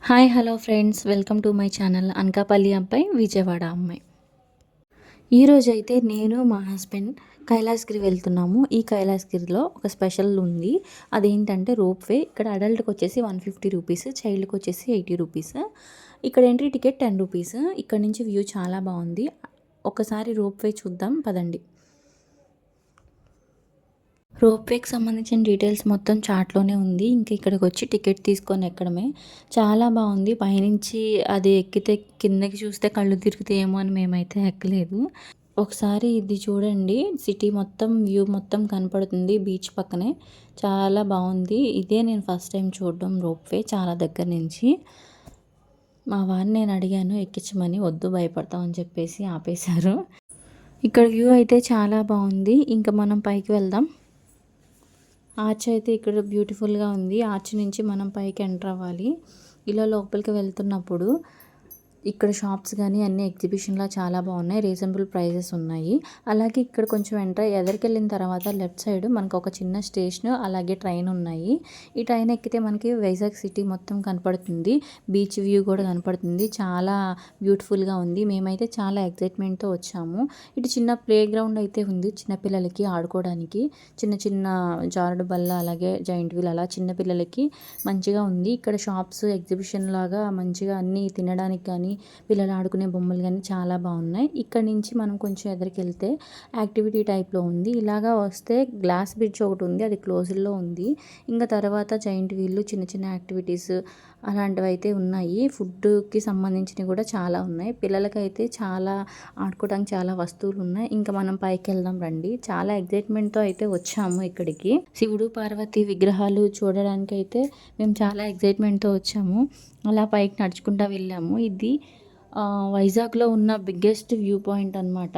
Hi hello friends, welcome to my channel Anakapalli అబ్బాయి విజయవాడ అమ్మాయి. ఈరోజైతే నేను మా హస్బెండ్ కైలాసగిరి వెళ్తున్నాము. ఈ కైలాసగిరిలో ఒక స్పెషల్ ఉంది. అదేంటంటే రోప్వే. ఇక్కడ అడల్ట్కి వచ్చేసి 150 రూపీస్, చైల్డ్కి వచ్చేసి 80 రూపీస్. ఇక్కడ ఎంట్రీ టికెట్ 10 రూపీస్. ఇక్కడ నుంచి వ్యూ చాలా బాగుంది. ఒకసారి రోప్వే చూద్దాం పదండి. రోప్వేకి సంబంధించిన డీటెయిల్స్ మొత్తం చార్ట్లోనే ఉంది. ఇంక ఇక్కడికి వచ్చి టికెట్ తీసుకొని ఎక్కడమే. చాలా బాగుంది. పైనుంచి అది ఎక్కితే కిందకి చూస్తే కళ్ళు తిరుగుతాయేమో అని మేమైతే ఎక్కలేదు. ఒకసారి ఇది చూడండి, సిటీ మొత్తం వ్యూ మొత్తం కనపడుతుంది బీచ్ పక్కనే. చాలా బాగుంది. ఇదే నేను ఫస్ట్ టైం చూడడం రోప్వే చాలా దగ్గర నుంచి. మా వారిని నేను అడిగాను ఎక్కించమని, వద్దు భయపడతాం అని చెప్పేసి ఆపేశారు. ఇక్కడ వ్యూ అయితే చాలా బాగుంది. ఇంకా మనం పైకి వెళ్దాం. ఆర్చ్ అయితే ఇక్కడ బ్యూటిఫుల్గా ఉంది. ఆర్చ్ నుంచి మనం పైకి ఎంటర్ అవ్వాలి. ఇలా లోపలికి వెళ్తున్నప్పుడు ఇక్కడ షాప్స్ కానీ అన్ని ఎగ్జిబిషన్లా చాలా బాగున్నాయి. రీజనబుల్ ప్రైజెస్ ఉన్నాయి. అలాగే ఇక్కడ కొంచెం ఎంటర్ ఎదరికెళ్ళిన తర్వాత లెఫ్ట్ సైడ్ మనకు ఒక చిన్న స్టేషన్, అలాగే ట్రైన్ ఉన్నాయి. ఈ ట్రైన్ ఎక్కితే మనకి వైజాగ్ సిటీ మొత్తం కనపడుతుంది. బీచ్ వ్యూ కూడా కనపడుతుంది. చాలా బ్యూటిఫుల్గా ఉంది. మేమైతే చాలా ఎక్సైట్మెంట్తో వచ్చాము. ఇటు చిన్న ప్లే గ్రౌండ్ అయితే ఉంది చిన్నపిల్లలకి ఆడుకోవడానికి. చిన్న చిన్న జారుడు బల్ల, అలాగే జాయింట్ వీల్, అలా చిన్నపిల్లలకి మంచిగా ఉంది. ఇక్కడ షాప్స్ ఎగ్జిబిషన్ లాగా మంచిగా అన్నీ తినడానికి కానీ పిల్లలు ఆడుకునే బొమ్మలు కానీ చాలా బాగున్నాయి. ఇక్కడ నుంచి మనం కొంచెం ఎదురుకి వెళ్తే యాక్టివిటీ టైప్లో ఉంది. ఇలాగా వస్తే గ్లాస్ బ్రిడ్జ్ ఒకటి ఉంది, అది క్లోజ్లో ఉంది. ఇంకా తర్వాత జాయింట్ వీళ్ళు, చిన్న చిన్న యాక్టివిటీస్ అలాంటివి అయితే ఉన్నాయి. ఫుడ్కి సంబంధించినవి కూడా చాలా ఉన్నాయి. పిల్లలకైతే చాలా ఆడుకోవడానికి చాలా వస్తువులు ఉన్నాయి. ఇంకా మనం పైకి వెళ్దాం రండి. చాలా ఎగ్జైట్మెంట్తో అయితే వచ్చాము ఇక్కడికి. శివుడు పార్వతి విగ్రహాలు చూడడానికి అయితే మేము చాలా ఎగ్జైట్మెంట్తో వచ్చాము. అలా పైకి నడుచుకుంటూ వెళ్ళాము. ఇది వైజాగ్లో ఉన్న బిగ్గెస్ట్ వ్యూ పాయింట్ అనమాట.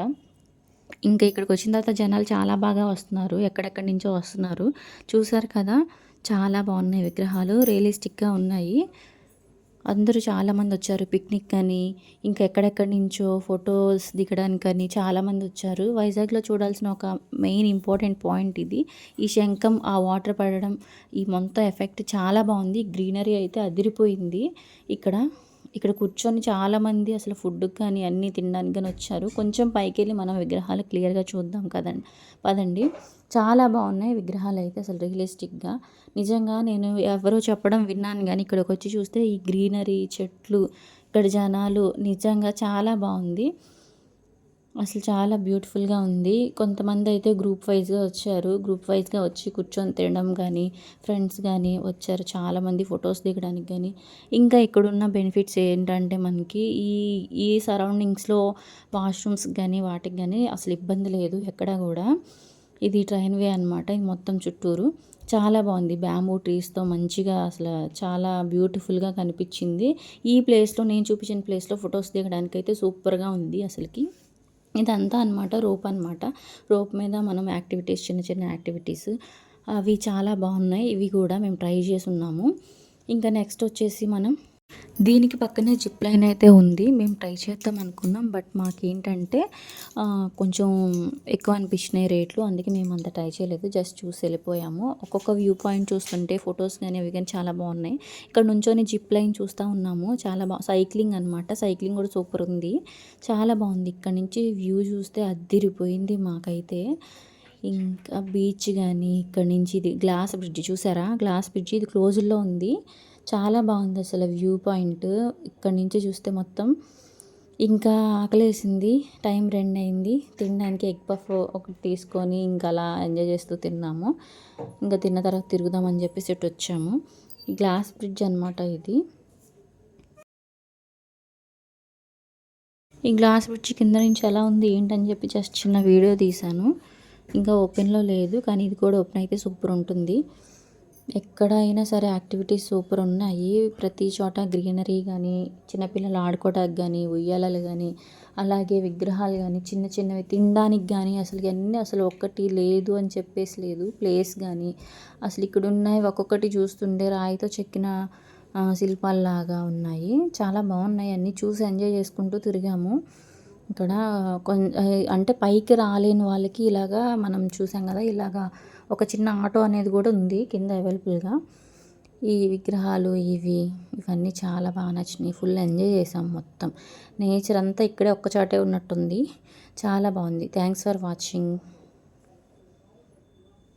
ఇంకా ఇక్కడికి వచ్చిన తర్వాత జనాలు చాలా బాగా వస్తున్నారు, ఎక్కడెక్కడి నుంచో వస్తున్నారు. చూసారు కదా, చాలా బాగున్నాయి విగ్రహాలు, రియలిస్టిక్గా ఉన్నాయి. అందరూ చాలామంది వచ్చారు పిక్నిక్ అని, ఇంకా ఎక్కడెక్కడి నుంచో ఫొటోస్ దిగడానికని చాలామంది వచ్చారు. వైజాగ్లో చూడాల్సిన ఒక మెయిన్ ఇంపార్టెంట్ పాయింట్ ఇది. ఈ శంఖం, ఆ వాటర్ పడడం, ఈ మొత్తం ఎఫెక్ట్ చాలా బాగుంది. గ్రీనరీ అయితే అదిరిపోయింది. ఇక్కడ కూర్చొని చాలామంది అసలు ఫుడ్కి కానీ అన్నీ తినడానికి కానీ వచ్చారు. కొంచెం పైకి వెళ్ళి మనం విగ్రహాలు క్లియర్గా చూద్దాం కదండి, పదండి. చాలా బాగున్నాయి విగ్రహాలు అయితే అసలు రియలిస్టిక్గా. నిజంగా నేను ఎవరో చెప్పడం విన్నాను కానీ ఇక్కడికి వచ్చి చూస్తే ఈ గ్రీనరీ, చెట్లు, ఇక్కడ జనాలు నిజంగా చాలా బాగుంది. అసలు చాలా బ్యూటిఫుల్గా ఉంది. కొంతమంది అయితే గ్రూప్ వైజ్గా వచ్చారు. గ్రూప్ వైజ్గా వచ్చి కూర్చొని తినడం కానీ, ఫ్రెండ్స్ కానీ వచ్చారు చాలామంది ఫొటోస్ దిగడానికి కానీ. ఇంకా ఇక్కడున్న బెనిఫిట్స్ ఏంటంటే మనకి ఈ సరౌండింగ్స్లో వాష్రూమ్స్ కానీ వాటికి కానీ అసలు ఇబ్బంది లేదు ఎక్కడా కూడా. ఇది ట్రైన్ వే అనమాట. ఇది మొత్తం చుట్టూరు చాలా బాగుంది. బ్యాంబూ ట్రీస్తో మంచిగా అసలు చాలా బ్యూటిఫుల్గా కనిపించింది. ఈ ప్లేస్లో, నేను చూపించిన ప్లేస్లో ఫొటోస్ దిగడానికైతే సూపర్గా ఉంది అసలుకి. ఇదంతా అనమాట రోప్ అనమాట. రోప్ మీద మనం యాక్టివిటీస్, చిన్న చిన్న యాక్టివిటీస్ అవి చాలా బాగున్నాయి. ఇవి కూడా మేము ట్రై చేసి ఉన్నాము. ఇంకా నెక్స్ట్ వచ్చేసి మనం దీనికి పక్కనే జిప్ లైన్ అయితే ఉంది. మేము ట్రై చేద్దాం అనుకున్నాం, బట్ మాకేంటంటే కొంచెం ఎక్కువ అనిపించినాయి రేట్లు. అందుకే మేము అంత ట్రై చేయలేదు, జస్ట్ చూసి వెళ్ళిపోయాము. ఒక్కొక్క వ్యూ పాయింట్ చూస్తుంటే ఫొటోస్ కానీ అవి కానీ చాలా బాగున్నాయి. ఇక్కడ నుంచొని జిప్ లైన్ చూస్తూ ఉన్నాము. చాలా సైక్లింగ్ అనమాట. సైక్లింగ్ కూడా సూపర్ ఉంది, చాలా బాగుంది. ఇక్కడ నుంచి వ్యూ చూస్తే అద్దిరిపోయింది మాకైతే. ఇంకా బీచ్ కానీ ఇక్కడ నుంచి ఇది గ్లాస్ బ్రిడ్జ్ చూసారా, గ్లాస్ బ్రిడ్జ్ ఇది క్లోజ్లో ఉంది. చాలా బాగుంది అసలు వ్యూ పాయింట్ ఇక్కడ నుంచి చూస్తే మొత్తం. ఇంకా ఆకలేసింది, టైం 2 అయింది. తినడానికి ఎగ్ పఫ్ ఒకటి తీసుకొని ఇంకా అలా ఎంజాయ్ చేస్తూ తిన్నాము. ఇంకా తిన్న తర్వాత తిరుగుదామని చెప్పేసి ఇటు వచ్చాము. గ్లాస్ బ్రిడ్జ్ అనమాట ఇది. ఈ గ్లాస్ బ్రిడ్జ్ కింద నుంచి ఎలా ఉంది ఏంటని చెప్పి జస్ట్ చిన్న వీడియో తీశాను. ఇంకా ఓపెన్లో లేదు, కానీ ఇది కూడా ఓపెన్ అయితే సూపర్ ఉంటుంది. ఎక్కడైనా సరే యాక్టివిటీస్ సూపర్ ఉన్నాయి. ప్రతి చోట గ్రీనరీ కానీ, చిన్నపిల్లలు ఆడుకోవడానికి కానీ, ఉయ్యాలలు కానీ, అలాగే విగ్రహాలు కానీ, చిన్న చిన్నవి తినడానికి కానీ అసలు ఒక్కటి లేదు అని చెప్పేసి లేదు. ప్లేస్ కానీ అసలు ఇక్కడ ఉన్నాయి ఒక్కొక్కటి చూస్తుంటే రాయితో చెక్కిన శిల్పాల్లాగా ఉన్నాయి. చాలా బాగున్నాయి. అన్నీ చూసి ఎంజాయ్ చేసుకుంటూ తిరిగాము. ఇక్కడ అంటే పైకి రాలేని వాళ్ళకి మనం చూసాం కదా, ఇలాగా ఒక చిన్న ఆటో అనేది కూడా ఉంది కింద అవైలబుల్గా. ఈ విగ్రహాలు ఇవన్నీ చాలా బాగా నచ్చినాయి. ఫుల్ ఎంజాయ్ చేసాం మొత్తం. నేచర్ అంతా ఇక్కడే ఒక్క చాటే ఉన్నట్టుంది. చాలా బాగుంది. Thanks for watching.